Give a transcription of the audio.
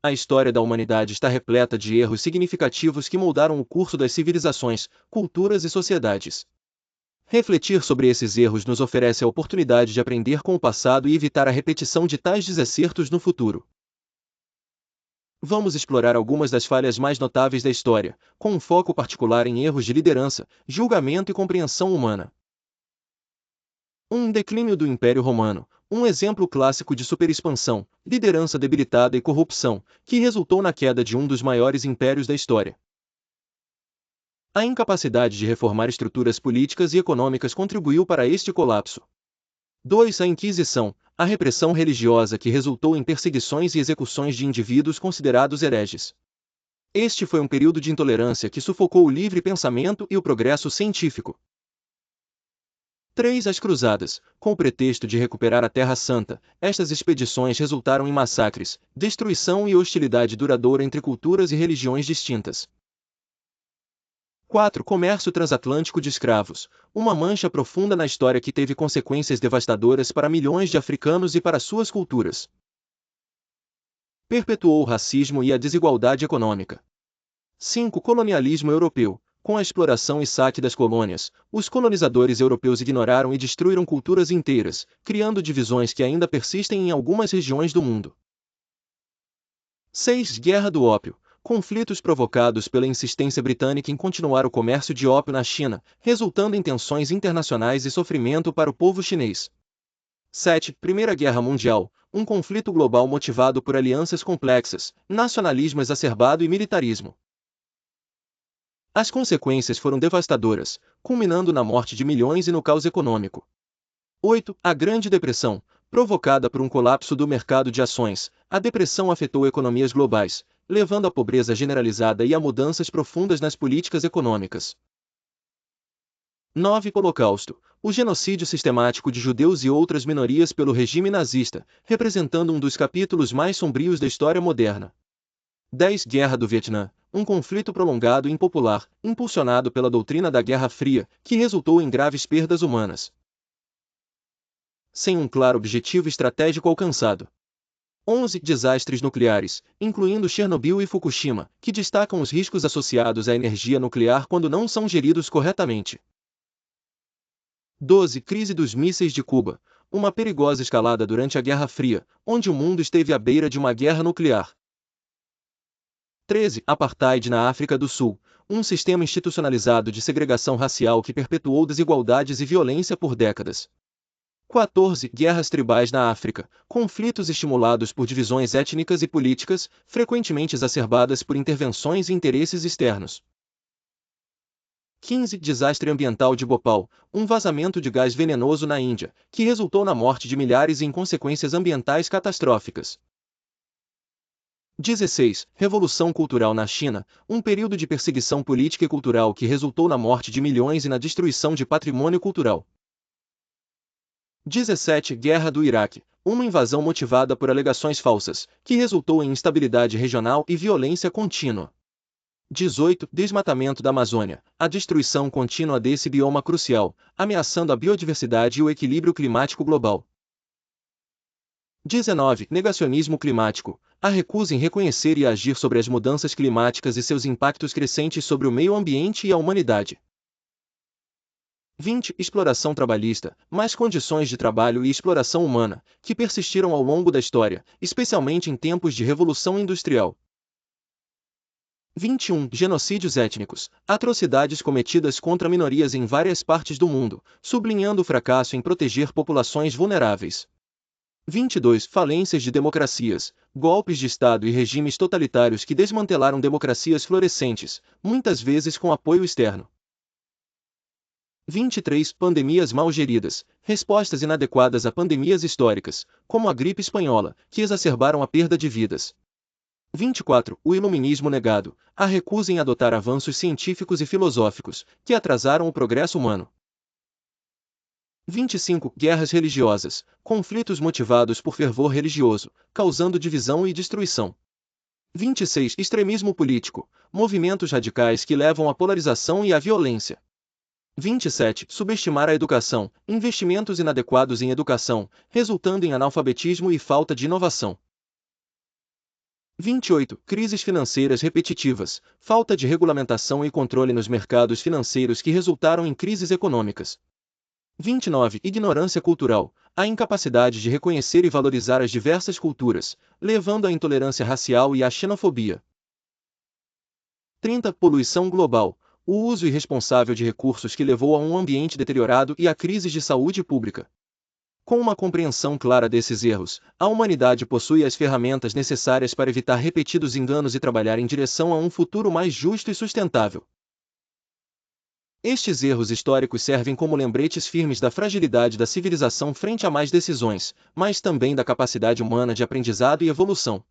A história da humanidade está repleta de erros significativos que moldaram o curso das civilizações, culturas e sociedades. Refletir sobre esses erros nos oferece a oportunidade de aprender com o passado e evitar a repetição de tais desacertos no futuro. Vamos explorar algumas das falhas mais notáveis da história, com um foco particular em erros de liderança, julgamento e compreensão humana. Declínio do Império Romano, um exemplo clássico de superexpansão, liderança debilitada e corrupção, que resultou na queda de um dos maiores impérios da história. A incapacidade de reformar estruturas políticas e econômicas contribuiu para este colapso. 2. A Inquisição, a repressão religiosa que resultou em perseguições e execuções de indivíduos considerados hereges. Este foi um período de intolerância que sufocou o livre pensamento e o progresso científico. 3. As Cruzadas, com o pretexto de recuperar a Terra Santa, estas expedições resultaram em massacres, destruição e hostilidade duradoura entre culturas e religiões distintas. 4. Comércio transatlântico de escravos, uma mancha profunda na história que teve consequências devastadoras para milhões de africanos e para suas culturas. Perpetuou o racismo e a desigualdade econômica. 5. Colonialismo europeu. Com a exploração e saque das colônias, os colonizadores europeus ignoraram e destruíram culturas inteiras, criando divisões que ainda persistem em algumas regiões do mundo. 6. Guerra do Ópio. Conflitos provocados pela insistência britânica em continuar o comércio de ópio na China, resultando em tensões internacionais e sofrimento para o povo chinês. 7. Primeira Guerra Mundial, um conflito global motivado por alianças complexas, nacionalismo exacerbado e militarismo. As consequências foram devastadoras, culminando na morte de milhões e no caos econômico. 8. A Grande Depressão. Provocada por um colapso do mercado de ações, a depressão afetou economias globais, levando à pobreza generalizada e a mudanças profundas nas políticas econômicas. 9. Holocausto. O genocídio sistemático de judeus e outras minorias pelo regime nazista, representando um dos capítulos mais sombrios da história moderna. 10. Guerra do Vietnã. Um conflito prolongado e impopular, impulsionado pela doutrina da Guerra Fria, que resultou em graves perdas humanas, sem um claro objetivo estratégico alcançado. 11. Desastres nucleares, incluindo Chernobyl e Fukushima, que destacam os riscos associados à energia nuclear quando não são geridos corretamente. 12. Crise dos mísseis de Cuba, uma perigosa escalada durante a Guerra Fria, onde o mundo esteve à beira de uma guerra nuclear. 13. Apartheid na África do Sul, um sistema institucionalizado de segregação racial que perpetuou desigualdades e violência por décadas. 14. Guerras tribais na África, conflitos estimulados por divisões étnicas e políticas, frequentemente exacerbadas por intervenções e interesses externos. 15. Desastre ambiental de Bhopal, um vazamento de gás venenoso na Índia, que resultou na morte de milhares e em consequências ambientais catastróficas. 16. Revolução Cultural na China, um período de perseguição política e cultural que resultou na morte de milhões e na destruição de patrimônio cultural. 17. Guerra do Iraque, uma invasão motivada por alegações falsas, que resultou em instabilidade regional e violência contínua. 18. Desmatamento da Amazônia, a destruição contínua desse bioma crucial, ameaçando a biodiversidade e o equilíbrio climático global. 19. Negacionismo climático, a recusa em reconhecer e agir sobre as mudanças climáticas e seus impactos crescentes sobre o meio ambiente e a humanidade. 20. Exploração trabalhista, mais condições de trabalho e exploração humana, que persistiram ao longo da história, especialmente em tempos de revolução industrial. 21. Genocídios étnicos, atrocidades cometidas contra minorias em várias partes do mundo, sublinhando o fracasso em proteger populações vulneráveis. 22. Falências de democracias, golpes de Estado e regimes totalitários que desmantelaram democracias florescentes, muitas vezes com apoio externo. 23. Pandemias mal geridas, respostas inadequadas a pandemias históricas, como a gripe espanhola, que exacerbaram a perda de vidas. 24. O iluminismo negado, a recusa em adotar avanços científicos e filosóficos, que atrasaram o progresso humano. 25. Guerras religiosas, conflitos motivados por fervor religioso, causando divisão e destruição. 26. Extremismo político, movimentos radicais que levam à polarização e à violência. 27. Subestimar a educação, investimentos inadequados em educação, resultando em analfabetismo e falta de inovação. 28. Crises financeiras repetitivas, falta de regulamentação e controle nos mercados financeiros que resultaram em crises econômicas. 29. Ignorância cultural, a incapacidade de reconhecer e valorizar as diversas culturas, levando à intolerância racial e à xenofobia. 30. Poluição global, o uso irresponsável de recursos que levou a um ambiente deteriorado e a crises de saúde pública. Com uma compreensão clara desses erros, a humanidade possui as ferramentas necessárias para evitar repetidos enganos e trabalhar em direção a um futuro mais justo e sustentável. Estes erros históricos servem como lembretes firmes da fragilidade da civilização frente a mais decisões, mas também da capacidade humana de aprendizado e evolução.